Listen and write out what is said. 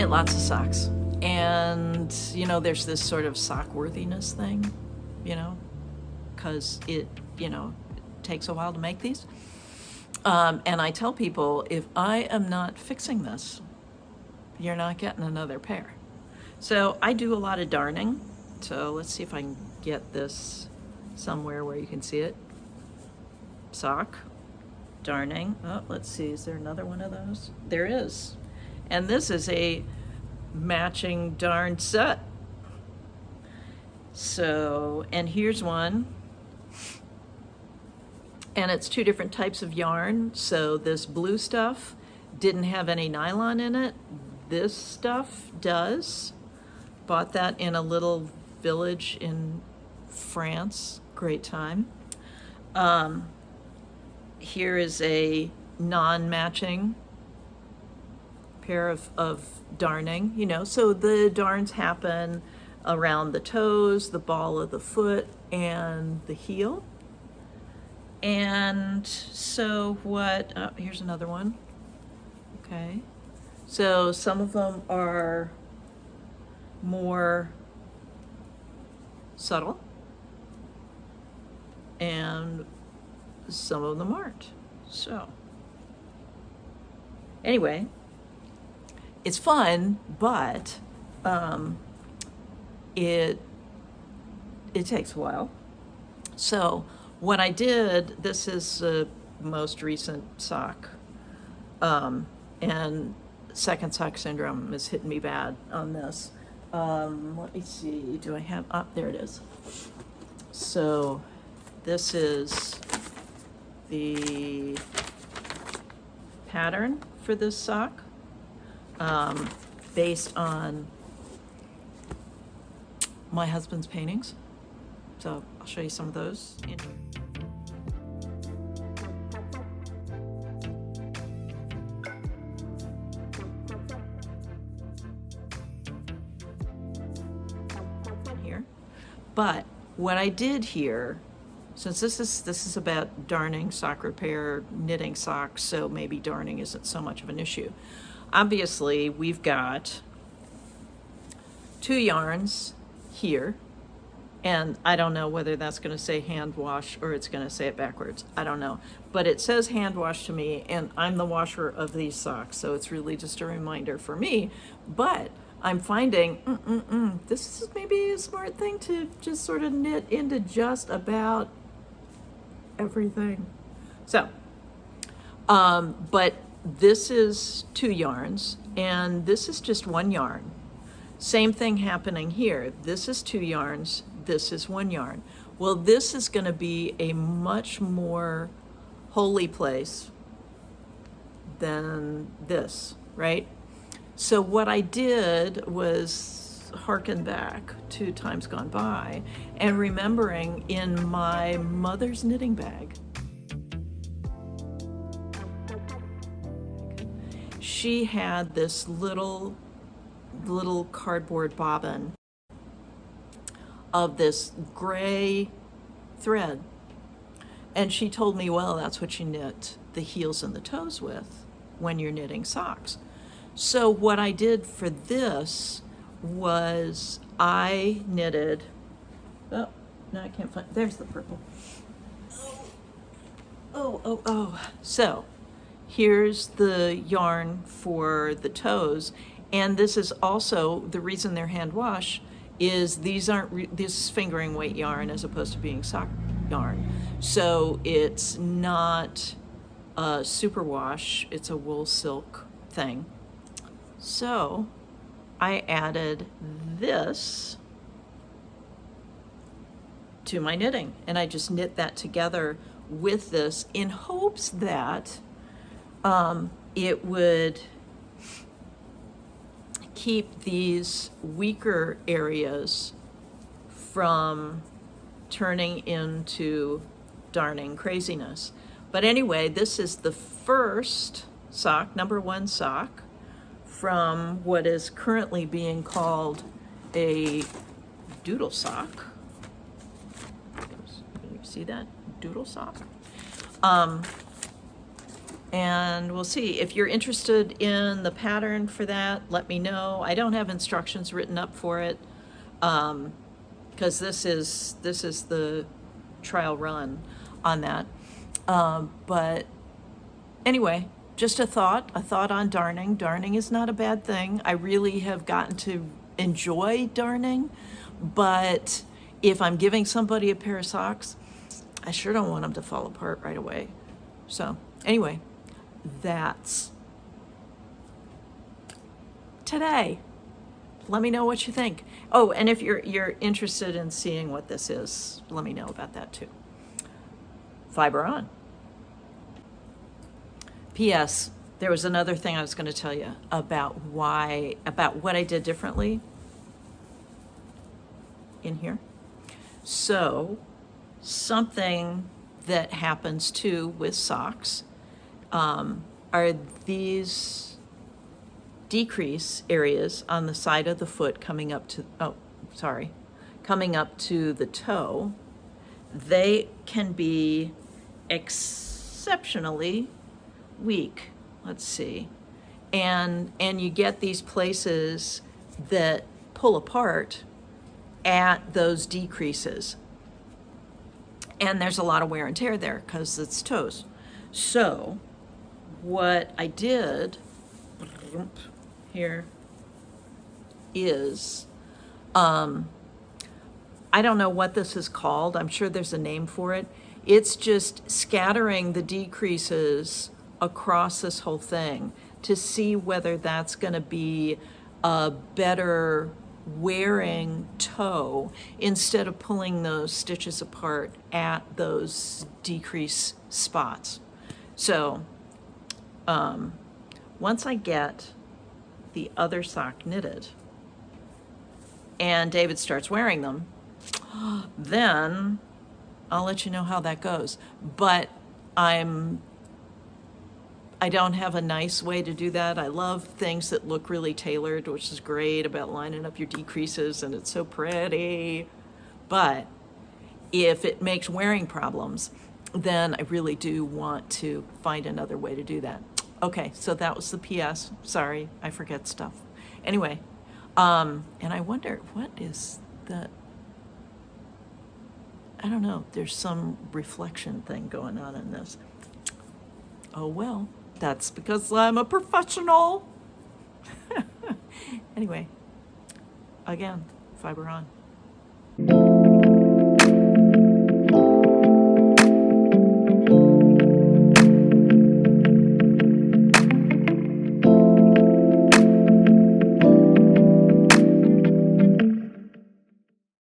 knit lots of socks, and you know, there's this sort of sock worthiness thing, you know, because it, you know, takes a while to make these. And I tell people, if I am not fixing this, you're not getting another pair. So I do a lot of darning. So let's see if I can get this somewhere where you can see it. Sock, darning. Oh, let's see, is there another one of those? There is. And this is a matching darn set. So, and here's one. And it's two different types of yarn. So this blue stuff didn't have any nylon in it. This stuff does. Bought that in a little village in France. Great time. Here is a non-matching pair of darning, you know, so the darns happen around the toes, the ball of the foot, and the heel. And so what, here's another one. Okay. So some of them are more subtle and some of them aren't. So anyway, it's fun, but it takes a while. So what I did, this is the most recent sock, and second sock syndrome is hitting me bad on this. Let me see, do I have, there it is. So this is the pattern for this sock, based on my husband's paintings. So I'll show you some of those. Here. But what I did here, since this is about darning sock repair, knitting socks, so maybe darning isn't so much of an issue. Obviously, we've got two yarns here, and I don't know whether that's going to say hand wash or it's going to say it backwards. I don't know, but it says hand wash to me, and I'm the washer of these socks, so it's really just a reminder for me. But I'm finding this is maybe a smart thing to just sort of knit into just about everything. So, but this is two yarns, and this is just one yarn. Same thing happening here. This is two yarns, this is one yarn. Well, this is going to be a much more holy place than this, right? So what I did was harken back to times gone by and remembering in my mother's knitting bag, she had this little cardboard bobbin of this gray thread. And she told me, well, that's what you knit the heels and the toes with when you're knitting socks. So what I did for this was I knitted, oh, no, I can't find, there's the purple. Oh. So here's the yarn for the toes. And this is also, the reason they're hand wash is these aren't, this is fingering weight yarn as opposed to being sock yarn. So it's not a superwash, it's a wool silk thing. So I added this to my knitting, and I just knit that together with this in hopes that it would keep these weaker areas from turning into darning craziness. But anyway, this is the first sock, number one sock, from what is currently being called a doodle sock. Can you see that? Doodle sock. And we'll see. If you're interested in the pattern for that, let me know. I don't have instructions written up for it, because this is the trial run on that. But anyway, just a thought on darning. Darning is not a bad thing. I really have gotten to enjoy darning, but if I'm giving somebody a pair of socks, I sure don't want them to fall apart right away. So anyway, that's today. Let me know what you think. Oh, and if you're interested in seeing what this is, let me know about that too. Fiber on. P.S. There was another thing I was going to tell you about what I did differently in here. So, something that happens too with socks are these decrease areas on the side of the foot coming up to the toe. They can be exceptionally weak. Let's see. And you get these places that pull apart at those decreases. And there's a lot of wear and tear there because it's toes. So what I did here is, I don't know what this is called. I'm sure there's a name for it. It's just scattering the decreases across this whole thing to see whether that's going to be a better wearing toe instead of pulling those stitches apart at those decrease spots. So once I get the other sock knitted and David starts wearing them, then I'll let you know how that goes. But I don't have a nice way to do that. I love things that look really tailored, which is great about lining up your decreases, and it's so pretty. But if it makes wearing problems, then I really do want to find another way to do that. Okay, so that was the PS. Sorry, I forget stuff. Anyway, and I wonder, what is that? I don't know. There's some reflection thing going on in this. Oh, well, that's because I'm a professional. Anyway, again, fiber on.